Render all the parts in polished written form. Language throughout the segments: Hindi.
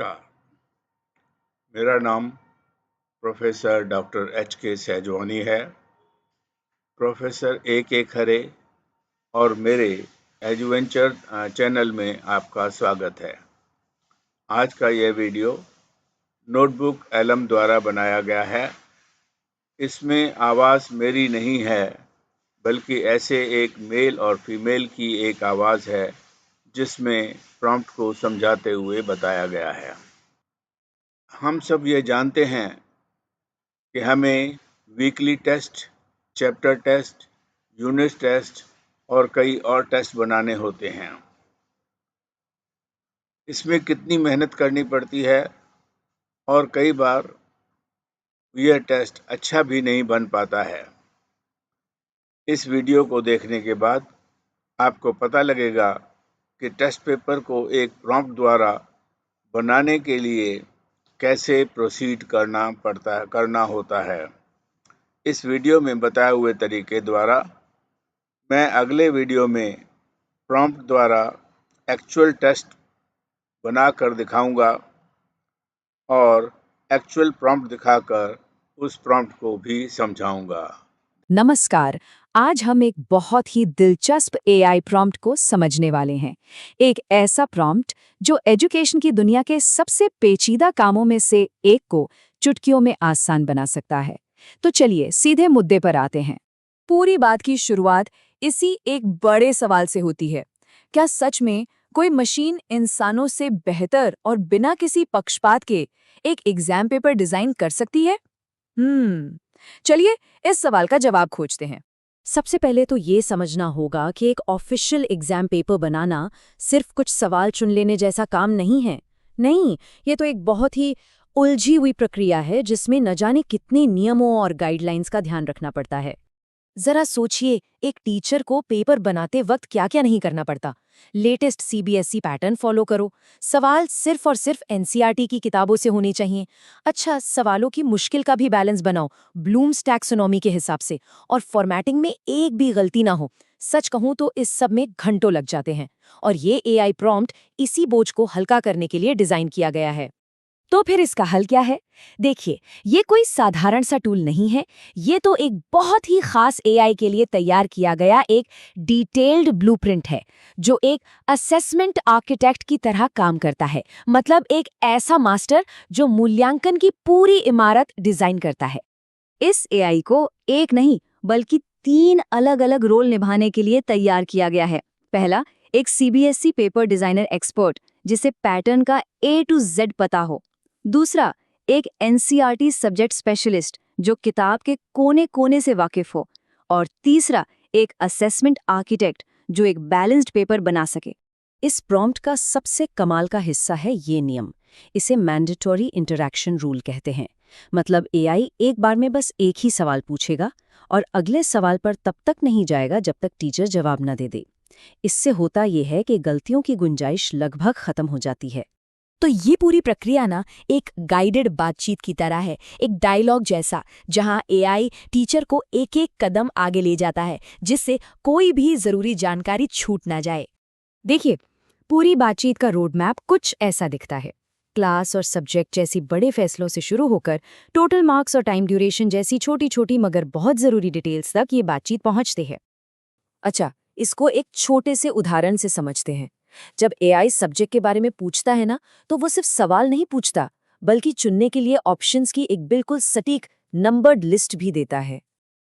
नमस्कार, मेरा नाम प्रोफेसर डॉक्टर एच.के. सैजवानी है। Professor A K. खरे और मेरे एजुवेंचर चैनल में आपका स्वागत है। आज का यह वीडियो नोटबुक एलम द्वारा बनाया गया है। इसमें आवाज़ मेरी नहीं है, बल्कि ऐसे एक मेल और फीमेल की एक आवाज़ है, जिसमें प्रॉम्प्ट को समझाते हुए बताया गया है। हम सब ये जानते हैं कि हमें weekly test, chapter test, unit test और कई और टेस्ट बनाने होते हैं। इसमें कितनी मेहनत करनी पड़ती है और कई बार यह टेस्ट अच्छा भी नहीं बन पाता है। इस वीडियो को देखने के बाद आपको पता लगेगा कि टेस्ट पेपर को एक प्रॉम्प्ट द्वारा बनाने के लिए कैसे प्रोसीड करना होता है। इस वीडियो में बताए हुए तरीके द्वारा मैं अगले वीडियो में प्रॉम्प्ट द्वारा एक्चुअल टेस्ट बनाकर दिखाऊंगा और एक्चुअल प्रॉम्प्ट दिखाकर उस प्रॉम्प्ट को भी समझाऊंगा। नमस्कार। आज हम एक बहुत ही दिलचस्प एआई प्रॉम्प्ट को समझने वाले हैं। एक ऐसा प्रॉम्प्ट जो एजुकेशन की दुनिया के सबसे पेचीदा कामों में से एक को चुटकियों में आसान बना सकता है। तो चलिए सीधे मुद्दे पर आते हैं। पूरी बात की शुरुआत इसी एक बड़े सवाल से होती है। क्या सच में कोई मशीन इंसानों से बेहतर और बिना किसी पक्षपात के एक एग्जाम पेपर डिजाइन कर सकती है? चलिए इस सवाल का जवाब खोजते हैं। सबसे पहले तो ये समझना होगा कि एक ऑफिशियल एग्जाम पेपर बनाना सिर्फ कुछ सवाल चुन लेने जैसा काम नहीं है। नहीं, ये तो एक बहुत ही उलझी हुई प्रक्रिया है जिसमें न जाने कितने नियमों और गाइडलाइंस का ध्यान रखना पड़ता है। जरा सोचिए, एक टीचर को पेपर बनाते वक्त क्या क्या नहीं करना पड़ता। लेटेस्ट सीबीएसई पैटर्न फॉलो करो, सवाल सिर्फ और सिर्फ एनसीईआरटी की किताबों से होने चाहिए। अच्छा, सवालों की मुश्किल का भी बैलेंस बनाओ, ब्लूम्स टैक्सोनॉमी के हिसाब से, और फॉर्मेटिंग में एक भी गलती ना हो। सच कहूं तो इस सब में घंटों लग जाते हैं, और ये एआई प्रॉम्प्ट इसी बोझ को हल्का करने के लिए डिजाइन किया गया है। तो फिर इसका हल क्या है? देखिए, ये कोई साधारण सा टूल नहीं है। ये तो एक बहुत ही खास एआई के लिए तैयार किया गया एक डिटेल्ड ब्लूप्रिंट है, जो एक असेसमेंट आर्किटेक्ट की तरह काम करता है। मतलब एक ऐसा मास्टर जो मूल्यांकन की पूरी इमारत डिजाइन करता है। इस एआई को एक नहीं बल्कि 3 अलग-अलग रोल निभाने के लिए तैयार किया गया है। पहला, एक सीबीएसई पेपर डिजाइनर एक्सपर्ट जिसे पैटर्न का ए टू जेड पता हो। दूसरा, एक एनसीईआरटी सब्जेक्ट स्पेशलिस्ट जो किताब के कोने-कोने से वाकिफ हो। और तीसरा, एक असेसमेंट आर्किटेक्ट जो एक बैलेंस्ड पेपर बना सके। इस प्रॉम्प्ट का सबसे कमाल का हिस्सा है ये नियम। इसे मैंडेटरी इंटरैक्शन रूल कहते हैं। मतलब एआई एक बार में बस एक ही सवाल पूछेगा और अगले सवाल पर तब तक नहीं जाएगा जब तक टीचर जवाब न दे दे। इससे होता यह है कि गलतियों की गुंजाइश लगभग खत्म हो जाती है। तो ये पूरी प्रक्रिया ना एक गाइडेड बातचीत की तरह है, एक डायलॉग जैसा, जहां एआई टीचर को एक एक कदम आगे ले जाता है, जिससे कोई भी जरूरी जानकारी छूट ना जाए। देखिए, पूरी बातचीत का रोड मैप कुछ ऐसा दिखता है। क्लास और सब्जेक्ट जैसी बड़े फैसलों से शुरू होकर टोटल मार्क्स और टाइम ड्यूरेशन जैसी छोटी छोटी मगर बहुत जरूरी डिटेल्स तक ये बातचीत पहुंचती है। अच्छा, इसको एक छोटे से उदाहरण से समझते हैं। जब एआई सब्जेक्ट के बारे में पूछता है ना, तो वो सिर्फ सवाल नहीं पूछता, बल्कि चुनने के लिए ऑप्शंस की एक बिल्कुल सटीक नंबर्ड लिस्ट भी देता है।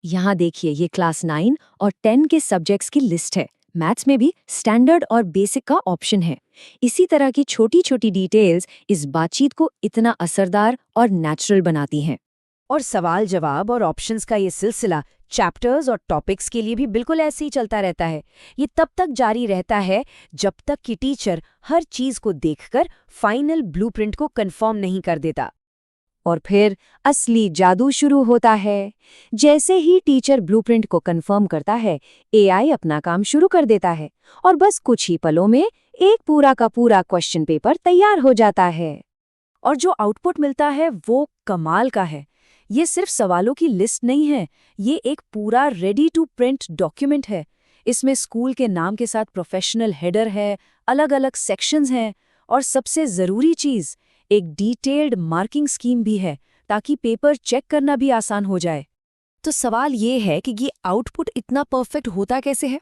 यहाँ देखिए, ये क्लास 9 और 10 के सब्जेक्ट्स की लिस्ट है। मैथ्स में भी स्टैंडर्ड और बेसिक का ऑप्शन है। इसी तरह की छोटी छोटी डिटेल्स इस बातचीत को इतना असरदार और नेचुरल बनाती हैं। और सवाल जवाब और ऑप्शंस का ये सिलसिला चैप्टर्स और टॉपिक्स के लिए भी बिल्कुल ऐसे ही चलता रहता है। ये तब तक जारी रहता है जब तक कि टीचर हर चीज को देखकर फाइनल ब्लूप्रिंट को कंफर्म नहीं कर देता। और फिर असली जादू शुरू होता है। जैसे ही टीचर ब्लूप्रिंट को कंफर्म करता है, एआई अपना काम शुरू कर देता है और बस कुछ ही पलों में एक पूरा का पूरा क्वेश्चन पेपर तैयार हो जाता है। और जो आउटपुट मिलता है वो कमाल का है। ये सिर्फ सवालों की लिस्ट नहीं है, ये एक पूरा रेडी टू प्रिंट डॉक्यूमेंट है। इसमें स्कूल के नाम के साथ प्रोफेशनल हेडर है, अलग अलग सेक्शंस हैं, और सबसे ज़रूरी चीज़, एक डिटेल्ड मार्किंग स्कीम भी है ताकि पेपर चेक करना भी आसान हो जाए। तो सवाल ये है कि ये आउटपुट इतना परफेक्ट होता कैसे है?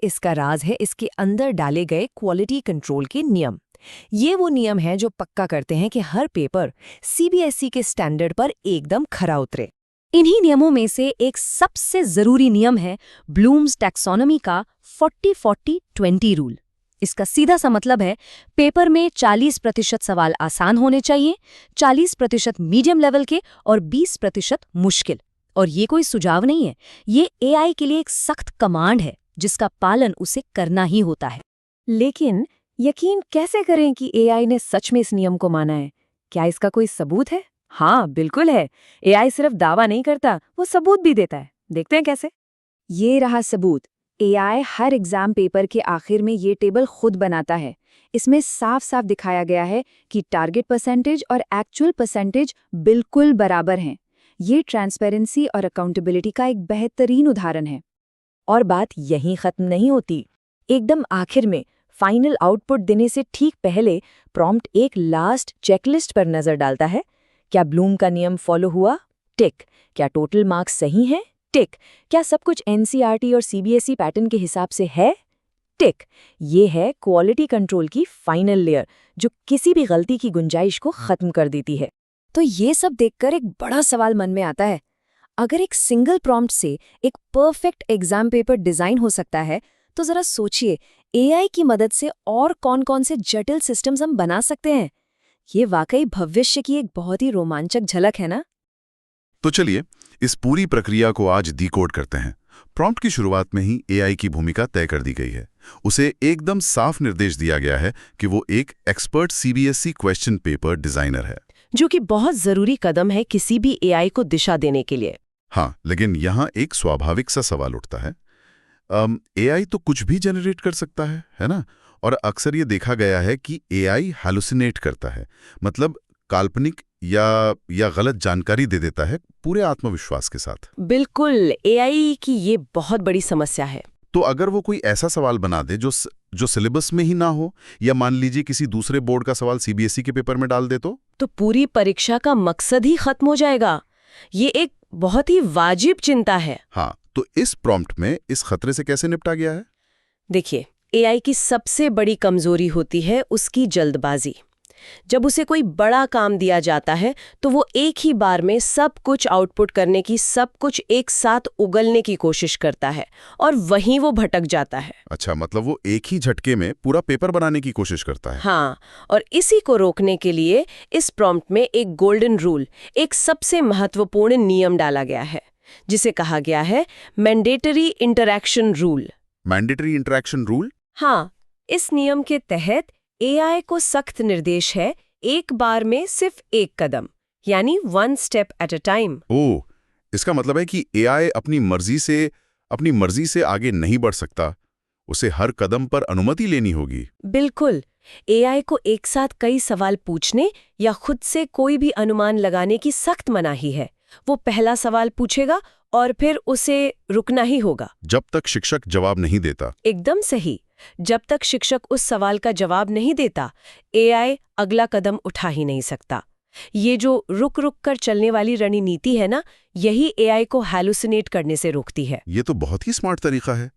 इसका राज है इसके अंदर डाले गए क्वालिटी कंट्रोल के नियम। ये वो नियम हैं जो पक्का करते हैं कि हर पेपर सीबीएसई के स्टैंडर्ड पर एकदम खरा उतरे। इन्हीं नियमों में से एक सबसे जरूरी नियम है ब्लूम्स टैक्सोनॉमी का 40-40-20 रूल। इसका सीधा सा मतलब है पेपर में 40% सवाल आसान होने चाहिए, 40% मीडियम लेवल के और 20% मुश्किल। और ये कोई सुझाव नहीं है, ये एआई के लिए एक सख्त कमांड है जिसका पालन उसे करना ही होता है। लेकिन यकीन कैसे करें कि एआई ने सच में इस नियम को माना है? क्या इसका कोई सबूत है? हाँ, बिल्कुल है। एआई सिर्फ दावा नहीं करता, वो सबूत भी देता है। देखते हैं कैसे। ये रहा सबूत। एआई हर एग्जाम पेपर के आखिर में ये टेबल खुद बनाता है। इसमें साफ साफ दिखाया गया है कि टारगेट परसेंटेज और एक्चुअल परसेंटेज बिल्कुल बराबर हैं। ये ट्रांसपेरेंसी और अकाउंटेबिलिटी का एक बेहतरीन उदाहरण है। और बात यहीं खत्म नहीं होती। एकदम आखिर में फाइनल आउटपुट देने से ठीक पहले प्रॉम्प्ट एक लास्ट चेकलिस्ट पर नजर डालता है। क्या ब्लूम का नियम फॉलो हुआ? टिक। क्या टोटल मार्क्स सही हैं? टिक। क्या सब कुछ एनसीईआरटी और सीबीएसई पैटर्न के हिसाब से है? टिक। ये है क्वालिटी कंट्रोल की फाइनल लेयर जो किसी भी गलती की गुंजाइश को खत्म कर देती है। तो ये सब देखकर एक बड़ा सवाल मन में आता है। अगर एक सिंगल प्रॉम्प्ट से एक परफेक्ट एग्जाम पेपर डिजाइन हो सकता है, तो जरा सोचिए एआई की मदद से और कौन-कौन से जटिल सिस्टम्स हम बना सकते हैं। ये वाकई भविष्य की एक बहुत ही रोमांचक झलक है ना? तो चलिए इस पूरी प्रक्रिया को आज डिकोड करते हैं। प्रॉम्प्ट की शुरुआत में ही एआई की भूमिका तय कर दी गई है। उसे एकदम साफ निर्देश दिया गया है कि वो एक expert CBSE question paper designer है, जो कि बहुत जरूरी कदम है किसी भी एआई को दिशा देने के लिए। हाँ, लेकिन यहाँ एक स्वाभाविक सा सवाल उठता है। एआई तो कुछ भी जनरेट कर सकता है ना? और अक्सर ये देखा गया है कि एआई हैलुसिनेट करता है, मतलब काल्पनिक या गलत जानकारी दे देता है पूरे आत्मविश्वास के साथ। बिल्कुल, एआई की ये बहुत बड़ी समस्या है। तो अगर वो कोई ऐसा सवाल बना दे जो सिलेबस में ही ना हो, या मान लीजिए किसी दूसरे बोर्ड का सवाल सीबीएसई के पेपर में डाल दे तो पूरी परीक्षा का मकसद ही खत्म हो जाएगा। ये एक बहुत ही वाजिब चिंता है। हाँ, तो इस प्रॉम्प्ट में इस खतरे से कैसे निपटा गया है? देखिए, एआई की सबसे बड़ी कमजोरी होती है उसकी जल्दबाजी। जब उसे कोई बड़ा काम दिया जाता है तो वो एक ही बार में सब कुछ आउटपुट करने की, सब कुछ एक साथ उगलने की कोशिश करता है और वहीं वो भटक जाता है। अच्छा, मतलब वो एक ही झटके में पूरा पेपर बनाने की कोशिश करता है। हाँ, और इसी को रोकने के लिए इस प्रॉम्प्ट में एक गोल्डन रूल, एक सबसे महत्वपूर्ण नियम डाला गया है, जिसे कहा गया है mandatory interaction rule. Mandatory interaction rule? हाँ, इस नियम के तहत एआई को सख्त निर्देश है एक बार में सिर्फ एक कदम, यानी 1 स्टेप एट अ टाइम। ओह, इसका मतलब है कि एआई अपनी मर्जी से आगे नहीं बढ़ सकता, उसे हर कदम पर अनुमति लेनी होगी। बिल्कुल, एआई को एक साथ कई सवाल पूछने या खुद से कोई भी अनुमान लगाने की सख्त मनाही है। वो पहला सवाल पूछेगा और फिर उसे रुकना ही होगा जब तक शिक्षक जवाब नहीं देता। एकदम सही। जब तक शिक्षक उस सवाल का जवाब नहीं देता, एआई अगला कदम उठा ही नहीं सकता। ये जो रुक रुक कर चलने वाली रणनीति है ना, यही एआई को हैलुसिनेट करने से रोकती है। ये तो बहुत ही स्मार्ट तरीका है।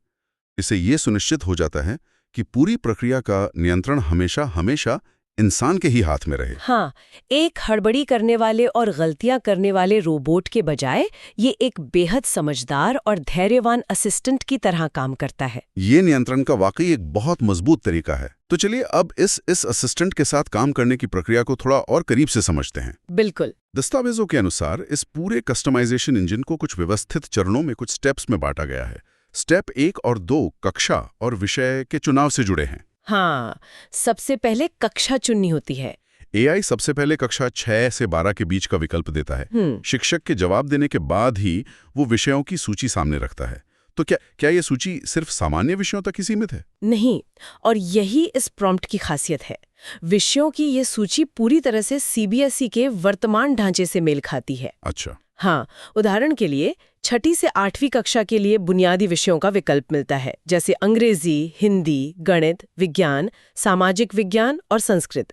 इससे ये सुनिश्चित हो जाता है कि पूरी प्रक्रिया का नियंत्रण हमेशा इंसान के ही हाथ में रहे। हाँ, एक हड़बड़ी करने वाले और गलतियां करने वाले रोबोट के बजाय ये एक बेहद समझदार और धैर्यवान असिस्टेंट की तरह काम करता है। ये नियंत्रण का वाकई एक बहुत मजबूत तरीका है। तो चलिए अब इस असिस्टेंट के साथ काम करने की प्रक्रिया को थोड़ा और करीब से समझते हैं। बिल्कुल। दस्तावेजों के अनुसार इस पूरे कस्टमाइजेशन इंजन को कुछ व्यवस्थित चरणों में, कुछ स्टेप्स में बांटा गया है। स्टेप 1 और 2 कक्षा और विषय के चुनाव से जुड़े हैं। हाँ, सबसे पहले कक्षा चुननी होती है। एआई सबसे पहले कक्षा 6 से 12 के बीच का विकल्प देता है। शिक्षक के जवाब देने के बाद ही वो विषयों की सूची सामने रखता है। तो क्या ये सूची सिर्फ सामान्य विषयों तक ही सीमित है? नहीं, और यही इस प्रॉम्प्ट की खासियत है। विषयों की ये सूची पूरी तरह से सीबीएसई के वर्तमान ढांचे से मेल खाती है। अच्छा। हाँ, उदाहरण के लिए 6ठी से 8वीं कक्षा के लिए बुनियादी विषयों का विकल्प मिलता है, जैसे अंग्रेजी, हिंदी, गणित, विज्ञान, सामाजिक विज्ञान और संस्कृत।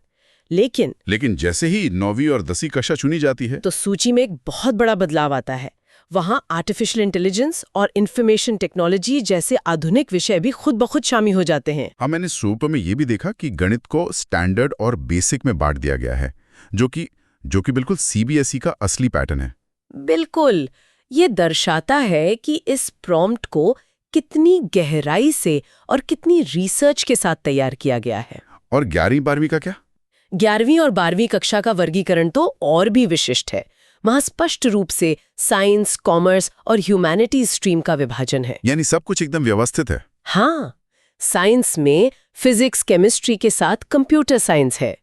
लेकिन जैसे ही 9वीं और 10वीं कक्षा चुनी जाती है तो सूची में एक बहुत बड़ा बदलाव आता है। वहाँ आर्टिफिशियल इंटेलिजेंस और इंफॉर्मेशन टेक्नोलॉजी जैसे आधुनिक विषय भी खुद ब खुद शामिल हो जाते हैं। हाँ, मैंने सूत्र में ये भी देखा कि गणित को स्टैंडर्ड और बेसिक में बांट दिया गया है, जो कि बिल्कुल सीबीएसई का असली पैटर्न है। बिल्कुल, ये दर्शाता है कि इस प्रॉम्प्ट को कितनी गहराई से और कितनी रिसर्च के साथ तैयार किया गया है। और 11वीं-12वीं का क्या? 11वीं और 12वीं कक्षा का वर्गीकरण तो और भी विशिष्ट है। वहाँ स्पष्ट रूप से साइंस, कॉमर्स और ह्यूमैनिटीज स्ट्रीम का विभाजन है। यानी सब कुछ एकदम व्यवस्थित है। हाँ, साइंस में फिजिक्स, केमिस्ट्री के साथ कंप्यूटर साइंस है।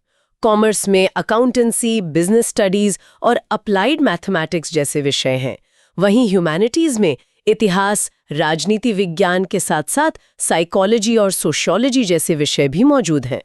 कॉमर्स में अकाउंटेंसी, बिजनेस स्टडीज और अप्लाइड मैथमेटिक्स जैसे विषय हैं। वहीं ह्यूमैनिटीज में इतिहास, राजनीति विज्ञान के साथ साथ साइकोलॉजी और सोशियोलॉजी जैसे विषय भी मौजूद हैं।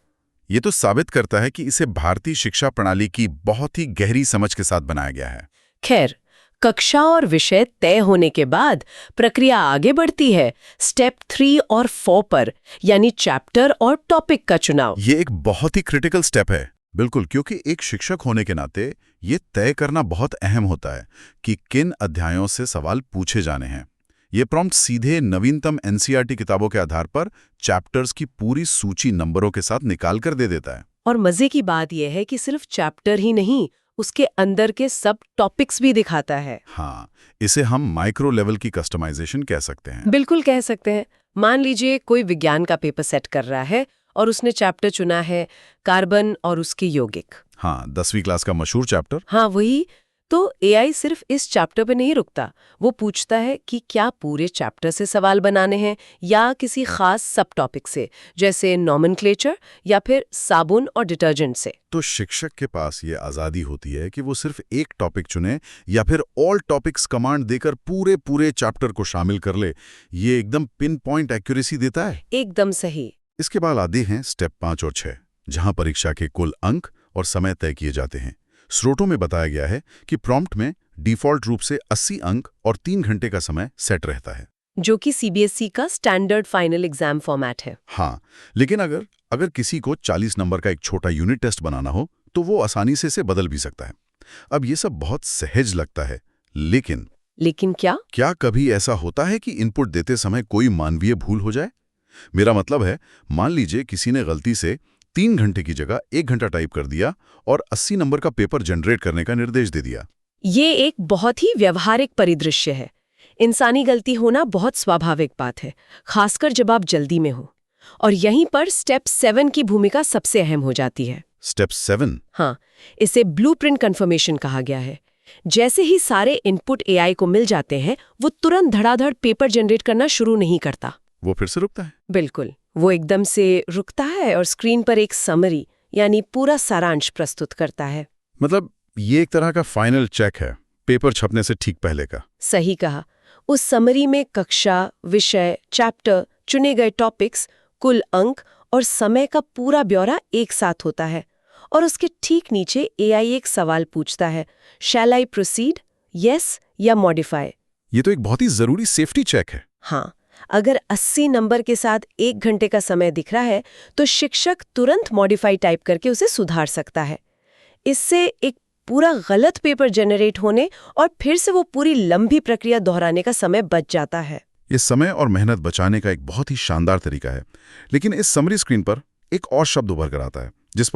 ये तो साबित करता है कि इसे भारतीय शिक्षा प्रणाली की बहुत ही गहरी समझ के साथ बनाया गया है। खैर, कक्षा और विषय तय होने के बाद प्रक्रिया आगे बढ़ती है स्टेप 3 और 4 पर, यानी चैप्टर और टॉपिक का चुनाव। ये एक बहुत ही क्रिटिकल स्टेप है। बिल्कुल, क्योंकि एक शिक्षक होने के नाते ये तय करना बहुत अहम होता है कि किन अध्यायों से सवाल पूछे जाने हैं। ये प्रॉम्प्ट सीधे नवीनतम एनसीईआरटी किताबों के आधार पर चैप्टर्स की पूरी सूची नंबरों के साथ निकाल कर दे देता है। और मजे की बात यह है कि सिर्फ चैप्टर ही नहीं, उसके अंदर के सब टॉपिक्स भी दिखाता है। हाँ, इसे हम माइक्रो लेवल की कस्टमाइजेशन कह सकते हैं। बिल्कुल कह सकते हैं। मान लीजिए कोई विज्ञान का पेपर सेट कर रहा है और उसने चैप्टर चुना है कार्बन और उसके यौगिक। हाँ, 10वीं क्लास का मशहूर चैप्टर। हाँ, वही। तो एआई सिर्फ इस चैप्टर पे नहीं रुकता। वो पूछता है कि क्या पूरे चैप्टर से सवाल बनाने हैं या किसी खास सब टॉपिक से, जैसे नॉमेनक्लेचर या फिर साबुन और डिटर्जेंट से। तो शिक्षक के पास ये आज़ादी होती है कि वो सिर्फ एक टॉपिक चुने या फिर ऑल टॉपिक्स कमांड देकर पूरे चैप्टर को शामिल कर ले। ये एकदम पिन पॉइंट एक्यूरेसी देता है। एकदम सही। इसके बाद आते हैं स्टेप 5 और 6, जहां परीक्षा के कुल अंक और समय तय किए जाते हैं। स्रोतों में बताया गया है कि प्रॉम्प्ट में डिफ़ॉल्ट रूप से 80 अंक और 3 घंटे का समय सेट रहता है, जो कि सीबीएसई का स्टैंडर्ड फाइनल एग्जाम फॉर्मेट है। हाँ, लेकिन अगर किसी को 40 नंबर का एक छोटा यूनिट टेस्ट बनाना हो तो वो आसानी से इसे बदल भी सकता है। अब ये सब बहुत सहज लगता है, लेकिन क्या कभी ऐसा होता है कि इनपुट देते समय कोई मानवीय भूल हो जाए? मेरा मतलब है, मान लीजिए किसी ने गलती से 3 घंटे की जगह 1 घंटा टाइप कर दिया और 80 नंबर का पेपर जनरेट करने का निर्देश दे दिया। ये एक बहुत ही व्यवहारिक परिदृश्य है। इंसानी गलती होना बहुत स्वाभाविक बात है, खासकर जब आप जल्दी में हो। और यहीं पर स्टेप 7 की भूमिका सबसे अहम हो जाती है। स्टेप 7? हाँ, इसे ब्लूप्रिंट कंफर्मेशन कहा गया है। जैसे ही सारे इनपुट एआई को मिल जाते हैं, वो तुरंत धड़ाधड़ पेपर जनरेट करना शुरू नहीं करता। वो फिर से रुकता है? बिल्कुल, वो एकदम से रुकता है और स्क्रीन पर एक समरी यानी पूरा सारांश प्रस्तुत करता है। मतलब ये एक तरह का फाइनल चेक है, पेपर छपने से ठीक पहले का। सही कहा। उस समरी में कक्षा, विषय, चैप्टर, चुने गए टॉपिक्स, कुल अंक और समय का पूरा ब्यौरा एक साथ होता है। और उसके ठीक नीचे एआई एक सवाल पूछता है, शैल आई प्रोसीड, यस या मॉडिफाई। ये तो एक बहुत ही जरूरी सेफ्टी चेक है। हाँ, अगर 80 नंबर के साथ 1 घंटे का समय दिख रहा है तो शिक्षक तुरंत मॉडिफाई टाइप करके उसे सुधार सकता है। इससे एक पूरा गलत पेपर जनरेट होने और फिर से वो पूरी लंबी प्रक्रिया दोहराने का समय बच जाता है। ये समय और मेहनत बचाने का एक बहुत ही शानदार तरीका है। लेकिन इस समरी स्क्रीन पर एक और शब्द उभर कर आता है जिस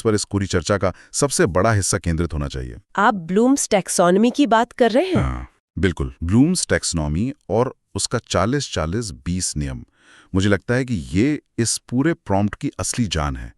पर इस पूरी चर्चा का सबसे बड़ा हिस्सा केंद्रित होना चाहिए। आप ब्लूम्स टैक्सोनॉमी की बात कर रहे हैं? हाँ, बिल्कुल। ब्लूम्स टैक्सोनॉमी और उसका 40-40-20 नियम, मुझे लगता है कि ये इस पूरे प्रॉम्प्ट की असली जान है।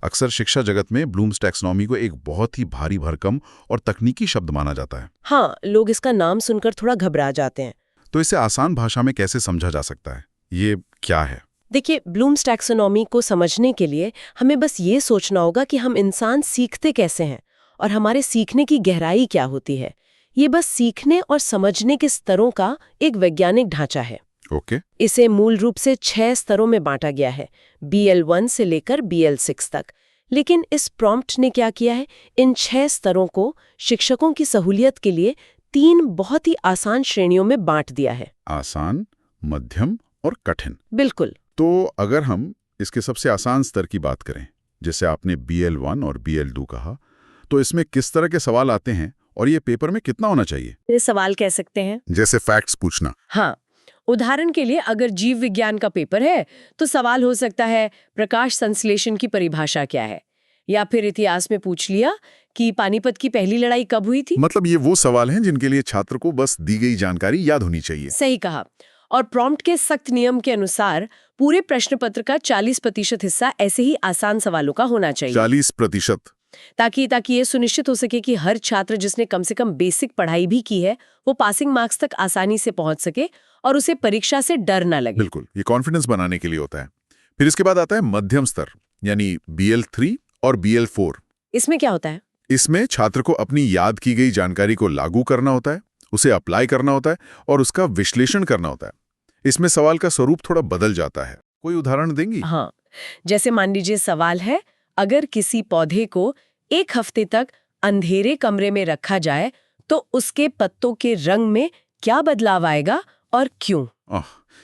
अक्सर शिक्षा जगत में ब्लूम्स टैक्सोनॉमी को एक बहुत ही भारी भरकम और तकनीकी शब्द माना जाता है। हाँ, लोग इसका नाम सुनकर थोड़ा घबरा जाते हैं। तो इसे आसान भाषा में कैसे समझा जा सकता है? ये क्या है? देखिए, ब्लूम्स टैक्सोनॉमी को समझने के लिए हमें बस ये सोचना होगा कि हम इंसान सीखते कैसे हैं और हमारे सीखने की गहराई क्या होती है। ये बस सीखने और समझने के स्तरों का एक वैज्ञानिक ढांचा है। ओके। इसे मूल रूप से 6 स्तरों में बांटा गया है, BL1 से लेकर BL6 तक। लेकिन इस प्रॉम्प्ट ने क्या किया है, इन 6 स्तरों को शिक्षकों की सहूलियत के लिए 3 बहुत ही आसान श्रेणियों में बांट दिया है। आसान, मध्यम और कठिन। बिल्कुल। तो अगर हम इसके सबसे आसान स्तर की बात करें, जैसे आपने BL1 और BL2 कहा, तो इसमें किस तरह के सवाल आते हैं और ये पेपर में कितना होना चाहिए? ये सवाल कह सकते हैं। जैसे फैक्ट्स पूछना। हाँ, उदाहरण के लिए अगर जीव विज्ञान का पेपर है तो सवाल हो सकता है प्रकाश संश्लेषण की परिभाषा क्या है, या फिर इतिहास में पूछ लिया कि पानीपत की पहली लड़ाई कब हुई थी। मतलब ये वो सवाल हैं जिनके लिए छात्र को बस दी गई जानकारी याद होनी चाहिए। सही कहा। और प्रॉम्प्ट के सख्त नियम के अनुसार पूरे प्रश्न पत्र का 40% हिस्सा ऐसे ही आसान सवालों का होना चाहिए। 40%? ताकि ये सुनिश्चित हो सके कि हर छात्र जिसने कम से कम बेसिक पढ़ाई भी की है वो पासिंग मार्क्स तक आसानी से पहुंच सके और उसे परीक्षा से डर ना लगे। बिल्कुल, ये कॉन्फिडेंस बनाने के लिए होता है। फिर इसके बाद आता है मध्यम स्तर, यानी BL3 और BL4। इसमें क्या होता है? इसमें छात्र को अपनी याद की गई जानकारी को लागू करना होता है, उसे अप्लाई करना होता है और उसका विश्लेषण करना होता है। इसमें सवाल का स्वरूप थोड़ा बदल जाता है। कोई उदाहरण देंगी? हाँ, जैसे मान लीजिए सवाल है, अगर किसी पौधे को 1 हफ्ते तक अंधेरे कमरे में रखा जाए तो उसके पत्तों के रंग में क्या बदलाव आएगा और क्यों?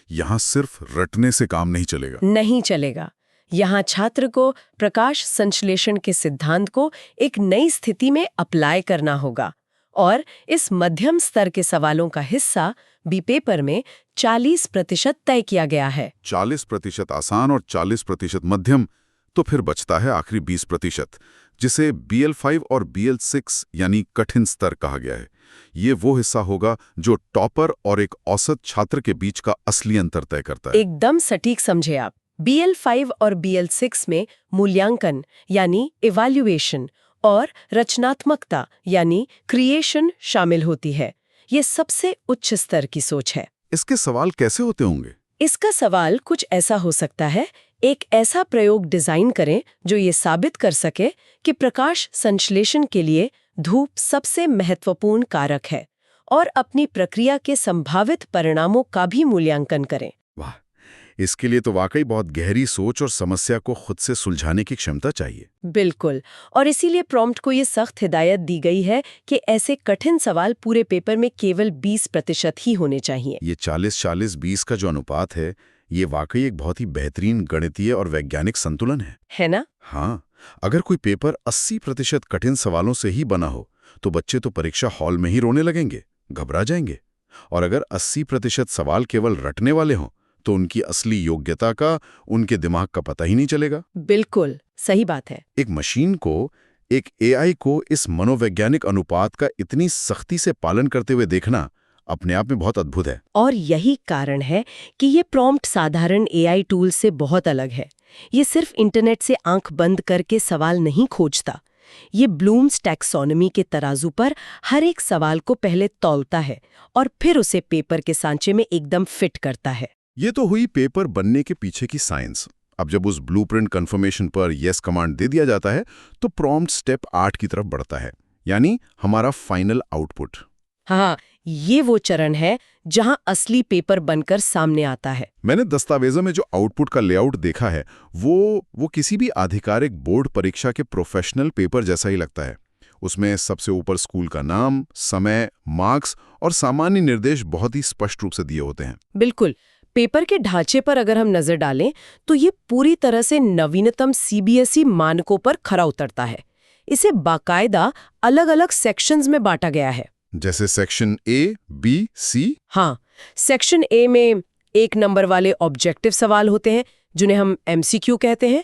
यहाँ सिर्फ रटने से काम नहीं चलेगा। नहीं चलेगा। यहाँ छात्र को प्रकाश संश्लेषण के सिद्धांत को एक नई स्थिति में अप्लाई करना होगा। और इस मध्यम स्तर के सवालों का हिस्सा बी पेपर में 40% तय किया गया है। 40% आसान और 40% मध्यम, तो फिर बचता है आखिरी 20%, जिसे BL5 और BL6 यानी कठिन स्तर कहा गया है। ये वो हिस्सा होगा जो टॉपर और एक औसत छात्र के बीच का असली अंतर तय करता है। एकदम सटीक समझे आप। BL5 और BL6 में मूल्यांकन यानी इवैल्यूएशन और रचनात्मकता यानी क्रिएशन शामिल होती है। ये सबसे उच्च स्तर की सोच है। इसके सवाल कैसे होते होंगे? इसका सवाल कुछ ऐसा हो सकता है, एक ऐसा प्रयोग डिजाइन करें जो ये साबित कर सके कि प्रकाश संश्लेषण के लिए धूप सबसे महत्वपूर्ण कारक है, और अपनी प्रक्रिया के संभावित परिणामों का भी मूल्यांकन करें। वाह, इसके लिए तो वाकई बहुत गहरी सोच और समस्या को खुद से सुलझाने की क्षमता चाहिए। बिल्कुल, और इसीलिए प्रॉम्प्ट को ये सख्त हिदायत दी गई है कि ऐसे कठिन सवाल पूरे पेपर में केवल 20% ही होने चाहिए। ये 40-40-20 का जो अनुपात है, ये वाकई एक बहुत ही बेहतरीन गणितीय और वैज्ञानिक संतुलन है ना? हाँ, अगर कोई पेपर 80% कठिन सवालों से ही बना हो तो बच्चे तो परीक्षा हॉल में ही रोने लगेंगे, घबरा जाएंगे। और अगर 80% सवाल केवल रटने वाले हों तो उनकी असली योग्यता का, उनके दिमाग का पता ही नहीं चलेगा। बिल्कुल सही बात है। एक मशीन को, एक AI को इस मनोवैज्ञानिक अनुपात का इतनी सख्ती से पालन करते हुए देखना अपने आप में बहुत अद्भुत है। और यही कारण है कि ये प्रॉम्प्ट साधारण AI टूल से बहुत अलग है। ये सिर्फ इंटरनेट से आंख बंद करके सवाल नहीं खोजता। ये ब्लूम्स टैक्सोनॉमी के तराजू पर हर एक सवाल को पहले तौलता है और फिर उसे पेपर के सांचे में एकदम फिट करता है। ये तो हुई पेपर बनने के पीछे की साइंस। अब जब उस ब्लूप्रिंट कन्फर्मेशन पर येस कमांड दे दिया जाता है तो प्रॉम्प्ट स्टेप 8 की तरफ बढ़ता है, यानी हमारा फाइनल आउटपुट। हाँ, ये वो चरण है जहां असली पेपर बनकर सामने आता है। मैंने दस्तावेजों में जो आउटपुट का लेआउट देखा है वो किसी भी आधिकारिक बोर्ड परीक्षा के प्रोफेशनल पेपर जैसा ही लगता है। उसमें सबसे ऊपर स्कूल का नाम, समय, मार्क्स और सामान्य निर्देश बहुत ही स्पष्ट रूप से दिए होते हैं। बिल्कुल। पेपर के ढांचे पर अगर हम नजर डालें तो ये पूरी तरह से नवीनतम CBSE मानकों पर खरा उतरता है। इसे बाकायदा अलग अलग सेक्शंस में बांटा गया है। जैसे सेक्शन A, B, C? हाँ, सेक्शन A में 1 नंबर वाले ऑब्जेक्टिव सवाल होते हैं जिन्हें हम MCQ कहते हैं।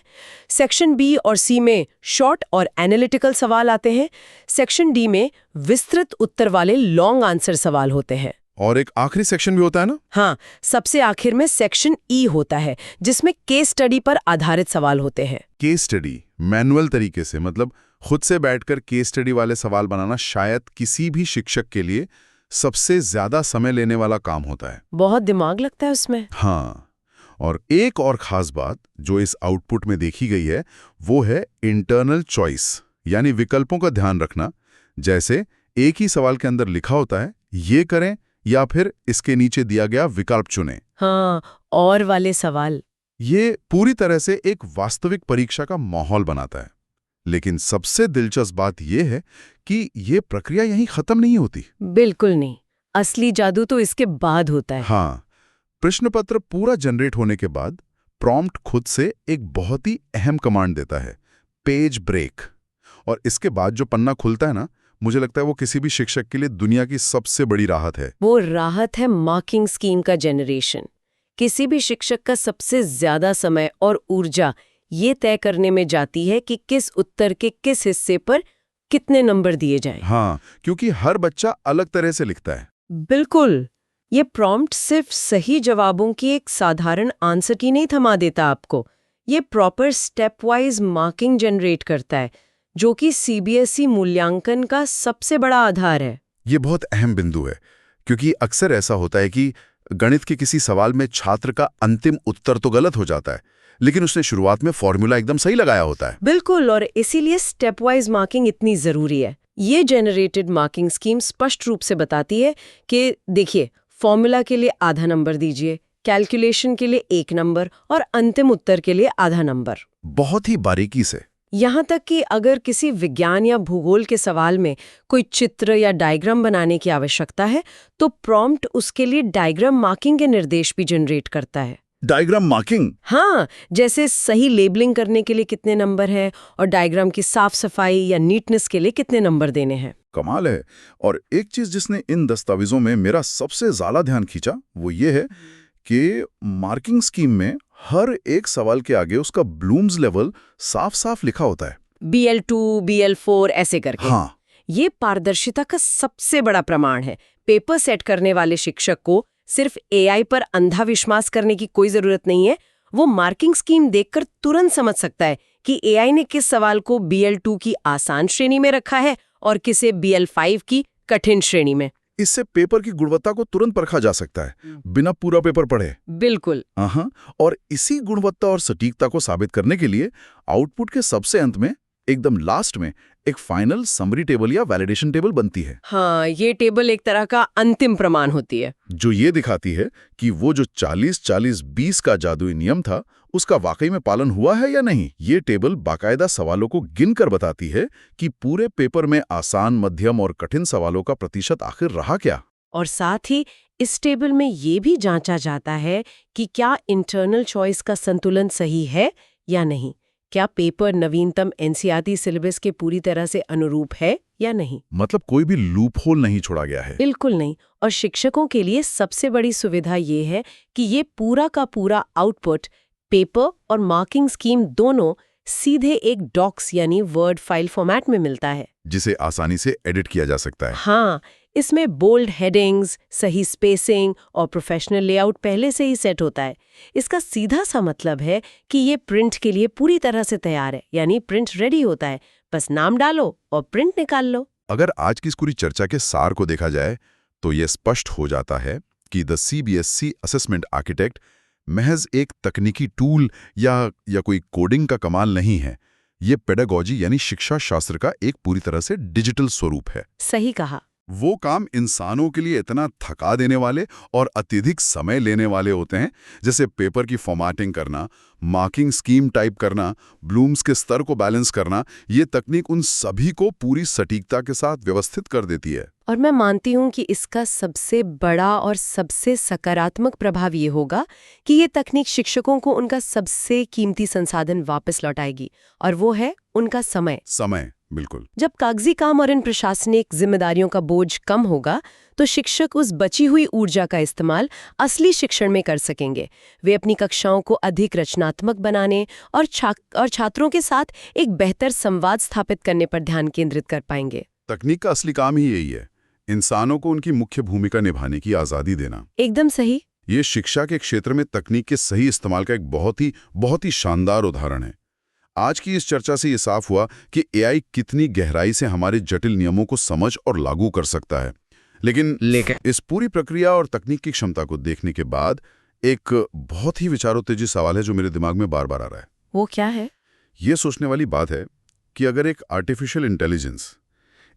सेक्शन B और C में शॉर्ट और एनालिटिकल सवाल आते हैं। सेक्शन D में विस्तृत उत्तर वाले लॉन्ग आंसर सवाल होते हैं। और एक आखिरी सेक्शन भी होता है ना? हाँ, सबसे आखिर में सेक्शन E होता है जिसमें केस स्टडी पर आधारित सवाल होते हैं। केस स्टडी मैनुअल तरीके से, मतलब खुद से बैठकर केस स्टडी वाले सवाल बनाना शायद किसी भी शिक्षक के लिए सबसे ज्यादा समय लेने वाला काम होता है। बहुत दिमाग लगता है उसमें। हाँ, और एक और खास बात जो इस आउटपुट में देखी गई है वो है इंटरनल चॉइस, यानी विकल्पों का ध्यान रखना। जैसे एक ही सवाल के अंदर लिखा होता है ये करें या फिर इसके नीचे दिया गया विकल्प चुनें। हाँ, और वाले सवाल। ये पूरी तरह से एक वास्तविक परीक्षा का माहौल बनाता है। लेकिन सबसे दिलचस्प बात यह है कि ये प्रक्रिया यहीं खत्म नहीं होती। बिल्कुल नहीं, असली जादू तो इसके बाद होता है। हाँ, प्रश्न पत्र पूरा जनरेट होने के बाद प्रॉम्प्ट खुद से एक बहुत ही अहम कमांड देता है, पेज ब्रेक। और इसके बाद जो पन्ना खुलता है ना, मुझे लगता है वो किसी भी शिक्षक के लिए दुनिया की सबसे बड़ी राहत है। वो राहत है मार्किंग स्कीम का जनरेशन। किसी भी शिक्षक का सबसे ज्यादा समय और ऊर्जा ये तय करने में जाती है कि किस उत्तर के किस हिस्से पर कितने नंबर दिए जाएं। हाँ, क्योंकि हर बच्चा अलग तरह से लिखता है। बिल्कुल। ये प्रॉम्प्ट सिर्फ सही जवाबों की एक साधारण आंसर की नहीं थमा देता आपको, ये proper step wise marking generate करता है, जो कि सीबीएसई मूल्यांकन का सबसे बड़ा आधार है। ये बहुत अहम बिंदु है, क्योंकि अक्सर ऐसा होता है कि गणित के किसी सवाल में छात्र का अंतिम उत्तर तो गलत हो जाता है, लेकिन उसने शुरुआत में फॉर्मूला एकदम सही लगाया होता है। बिल्कुल, और इसीलिए स्टेप वाइज मार्किंग इतनी जरूरी है। ये जनरेटेड मार्किंग स्कीम स्पष्ट रूप से बताती है कि देखिए, फॉर्मूला के लिए आधा नंबर दीजिए, कैलकुलेशन के लिए 1 नंबर और अंतिम उत्तर के लिए आधा नंबर। बहुत ही बारीकी से। यहाँ तक कि अगर किसी विज्ञान या भूगोल के सवाल में कोई चित्र या डायग्राम बनाने की आवश्यकता है, तो प्रॉम्प्ट उसके लिए डायग्राम मार्किंग के निर्देश भी जनरेट करता है। Diagram marking? हाँ, जैसे सही लेबलिंग करने के लिए कितने नंबर हैं और डायग्राम की साफ सफाई या नीटनेस के लिए कितने नंबर देने हैं। कमाल है। और एक चीज जिसने इन दस्तावेजों में मेरा सबसे ज्यादा ध्यान खींचा वो ये है कि मार्किंग स्कीम में हर एक सवाल के आगे उसका ब्लूम्स लेवल साफ साफ लिखा होता है। BL2, BL4 ऐसे करके। हाँ, ये पारदर्शिता का सबसे बड़ा प्रमाण है। पेपर सेट करने वाले शिक्षक को सिर्फ AI पर अंधा विश्वास करने की कोई जरूरत नहीं है। वो मार्किंग स्कीम देखकर तुरंत समझ सकता है कि AI ने किस सवाल को BL2 की आसान श्रेणी में रखा है और किसे BL5 की कठिन श्रेणी में। इससे पेपर की गुणवत्ता को तुरंत परखा जा सकता है, बिना पूरा पेपर पढ़े। बिल्कुल। हाँ, और इसी गुणवत्ता और सटीकता को साबित करने के लिए आउटपुट के सबसे अंत में, एकदम लास्ट में, एक फाइनल समरी टेबल या वैलिडेशन टेबल बनती है। हाँ, ये टेबल एक तरह का अंतिम प्रमाण होती है, जो ये दिखाती है कि वो जो 40-40-20 का जादुई नियम था, उसका वाकई में पालन हुआ है या नहीं। ये टेबल बाकायदा सवालों को गिनकर बताती है कि पूरे पेपर में आसान, मध्यम और कठिन सवालों का प्रतिशत आखिर रहा क्या। और साथ ही इस टेबल में ये भी जांचा जाता है कि क्या इंटरनल चॉइस का संतुलन सही है या नहीं, क्या पेपर नवीनतम NCERT सिलेबस के पूरी तरह से अनुरूप है या नहीं। मतलब कोई भी लूप होल नहीं छोड़ा गया है। बिल्कुल नहीं। और शिक्षकों के लिए सबसे बड़ी सुविधा ये है कि ये पूरा का पूरा आउटपुट पेपर और मार्किंग स्कीम दोनों सीधे एक डॉक्स यानी वर्ड फाइल फॉर्मेट में मिलता है, जिसे आसानी से एडिट किया जा सकता है। हाँ, इसमें बोल्ड हेडिंग्स, सही स्पेसिंग और प्रोफेशनल लेआउट पहले से ही सेट होता है। इसका सीधा सा मतलब है कि ये प्रिंट के लिए पूरी तरह से तैयार है, यानी प्रिंट रेडी होता है, बस नाम डालो और प्रिंट निकाल लो। अगर आज की इस पूरी चर्चा के सार को देखा जाए तो ये स्पष्ट हो जाता है कि द CBSE असेसमेंट आर्किटेक्ट महज एक तकनीकी टूल या कोई कोडिंग का कमाल नहीं है। ये पेडागॉजी यानी शिक्षा शास्त्र का एक पूरी तरह से डिजिटल स्वरूप है। सही कहा। वो काम इंसानों के लिए इतना थका देने वाले और अत्यधिक समय लेने वाले होते हैं, जैसे पेपर की फॉर्मेटिंग करना, मार्किंग स्कीम टाइप करना, ब्लूम्स के स्तर को बैलेंस करना। ये तकनीक उन सभी को पूरी सटीकता के साथ व्यवस्थित कर देती है। और मैं मानती हूँ कि इसका सबसे बड़ा और सबसे सकारात्मक प्रभाव ये होगा कि ये तकनीक शिक्षकों को उनका सबसे कीमती संसाधन वापस लौटाएगी, और वो है उनका समय। बिल्कुल। जब कागजी काम और इन प्रशासनिक जिम्मेदारियों का बोझ कम होगा, तो शिक्षक उस बची हुई ऊर्जा का इस्तेमाल असली शिक्षण में कर सकेंगे। वे अपनी कक्षाओं को अधिक रचनात्मक बनाने और छात्रों के साथ एक बेहतर संवाद स्थापित करने पर ध्यान केंद्रित कर पाएंगे। तकनीक का असली काम ही यही है, इंसानों को उनकी मुख्य भूमिका निभाने की आजादी देना। एकदम सही। ये शिक्षा के क्षेत्र में तकनीक के सही इस्तेमाल का एक बहुत ही शानदार उदाहरण है। आज की इस चर्चा से ये साफ हुआ कि AI कितनी गहराई से हमारे जटिल नियमों को समझ और लागू कर सकता है। लेकिन इस पूरी प्रक्रिया और तकनीक की क्षमता को देखने के बाद एक बहुत ही विचारोत्तेजी सवाल है जो मेरे दिमाग में बार बार आ रहा है। वो क्या है? ये सोचने वाली बात है कि अगर एक आर्टिफिशियल इंटेलिजेंस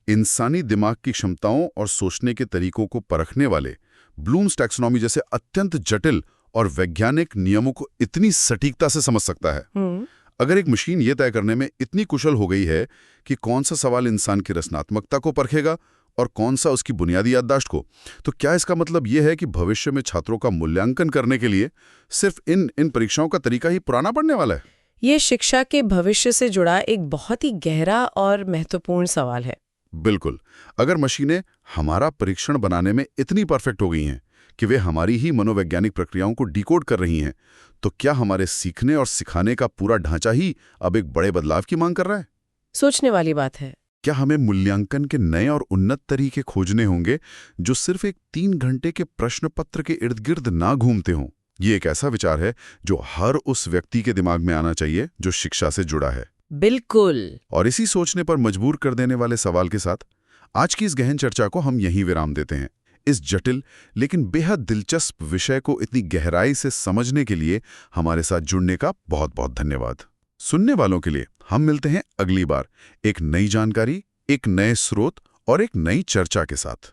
इंसानी दिमाग की क्षमताओं और सोचने के तरीकों को परखने वाले ब्लूम्स टैक्सोनॉमी जैसे अत्यंत जटिल और वैज्ञानिक नियमों को इतनी सटीकता से समझ सकता है, अगर एक मशीन ये तय करने में इतनी कुशल हो गई है कि कौन सा सवाल इंसान की रचनात्मकता को परखेगा और कौन सा उसकी बुनियादी याददाश्त को, तो क्या इसका मतलब ये है कि भविष्य में छात्रों का मूल्यांकन करने के लिए सिर्फ इन परीक्षाओं का तरीका ही पुराना पड़ने वाला है? ये शिक्षा के भविष्य से जुड़ा एक बहुत ही गहरा और महत्वपूर्ण सवाल है। बिल्कुल। अगर मशीनें हमारा परीक्षण बनाने में इतनी परफेक्ट हो गई हैं कि वे हमारी ही मनोवैज्ञानिक प्रक्रियाओं को डिकोड कर रही हैं, तो क्या हमारे सीखने और सिखाने का पूरा ढांचा ही अब एक बड़े बदलाव की मांग कर रहा है? सोचने वाली बात है। क्या हमें मूल्यांकन के नए और उन्नत तरीके खोजने होंगे जो सिर्फ एक 3 घंटे के प्रश्न पत्र के इर्द गिर्द ना घूमते हों? ये एक ऐसा विचार है जो हर उस व्यक्ति के दिमाग में आना चाहिए जो शिक्षा से जुड़ा है। बिल्कुल। और इसी सोचने पर मजबूर कर देने वाले सवाल के साथ आज की इस गहन चर्चा को हम यहीं विराम देते हैं। इस जटिल लेकिन बेहद दिलचस्प विषय को इतनी गहराई से समझने के लिए हमारे साथ जुड़ने का बहुत बहुत धन्यवाद। सुनने वालों के लिए हम मिलते हैं अगली बार एक नई जानकारी, एक नए स्रोत और एक नई चर्चा के साथ।